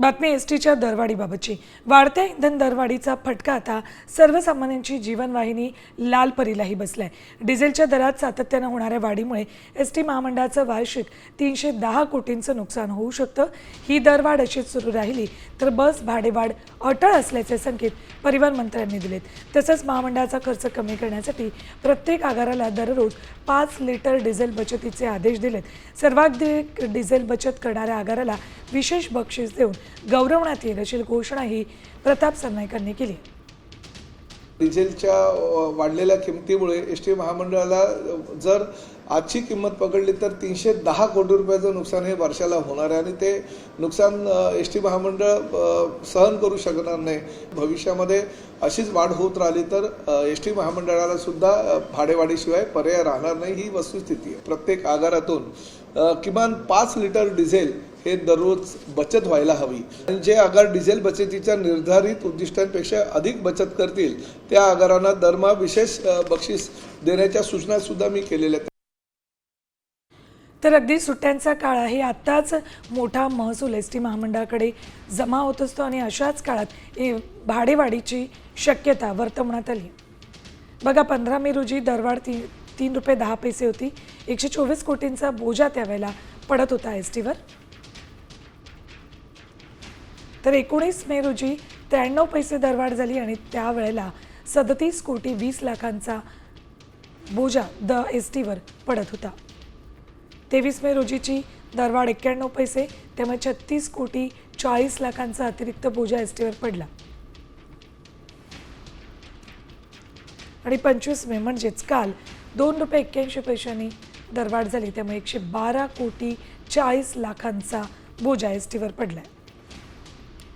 बातमी एसटीच्या दरवाढीबाबतची। वाढत्या इंधन दरवाढीचा फटका आता सर्वसामान्यांची जीवनवाहिनी लालपरीलाही बसलाय। डिझेलच्या दरात सातत्याने होणाऱ्या वाढीमुळे एसटी महामंडळाचं वार्षिक 310 कोटींचं नुकसान होऊ शकतं। ही दरवाढ अशीच सुरू राहिली तर बस भाडेवाढ अटळ असल्याचे संकेत परिवहन मंत्र्यांनी दिलेत। तसंच महामंडळाचा खर्च कमी करण्यासाठी प्रत्येक आगाराला दररोज 5 लिटर डिझेल बचतीचे आदेश दिलेत। सर्वाधिक डिझेल बचत करणाऱ्या आगाराला विशेष बक्षीस देऊन गौरवण्यात येईल अशी घोषणाही प्रताप सरनाईकांनी केली। डिझेलच्या वाढलेल्या किमतीमुळे एसटी महामंडळाला जर आजची किंमत पकडली तर 310 कोटी रुपयाचं नुकसान हे वर्षाला होणार आहे आणि ते नुकसान एसटी महामंडळ सहन करू शकणार नाही। भविष्यामध्ये अशीच वाढ होत राहिली तर एसटी महामंडळाला सुद्धा भाडेवाढीशिवाय पर्याय राहणार नाही, ही वस्तुस्थिती आहे। प्रत्येक आगारातून किमान 5 लिटर डिझेल हे दररोज बचत व्हायला हवी आणि जे आगार डिझेल बचतीच्या निर्धारित उद्दिष्टांपेक्षा अधिक बचत करतील त्या आगारांना दरमहा विशेष बक्षीस देण्याच्या सूचना सुद्धा मी केलेल्या आहेत। तर अगदी सुट्ट्यांचा काळ आहे, आत्ताच मोठा महसूल एसटी महामंडळाकडे जमा होत असतो आणि अशाच काळात भाडेवाढीची शक्यता वर्तवण्यात आली। बघा 15 मे रोजी दरवाढ 3 रुपये 10 पैसे होती। 124 कोटींचा बोजा त्यावेळेला पडत होता एसटीवर। तर 19 मे रोजी 93 पैसे दरवाढ झाली आणि त्यावेळेला 37 कोटी 20 लाखांचा बोजा एसटीवर पडत होता। 23 मे रोजीची दरवाढ 91 पैसे, त्यामुळे 36 कोटी 40 लाखांचा अतिरिक्त बोजा एसटीवर पडला आणि 25 मे म्हणजेच काल 2 रुपये 81 पैशांनी दरवाढ झाली, त्यामुळे 112 कोटी 40 लाखांचा बोजा एसटीवर पडला।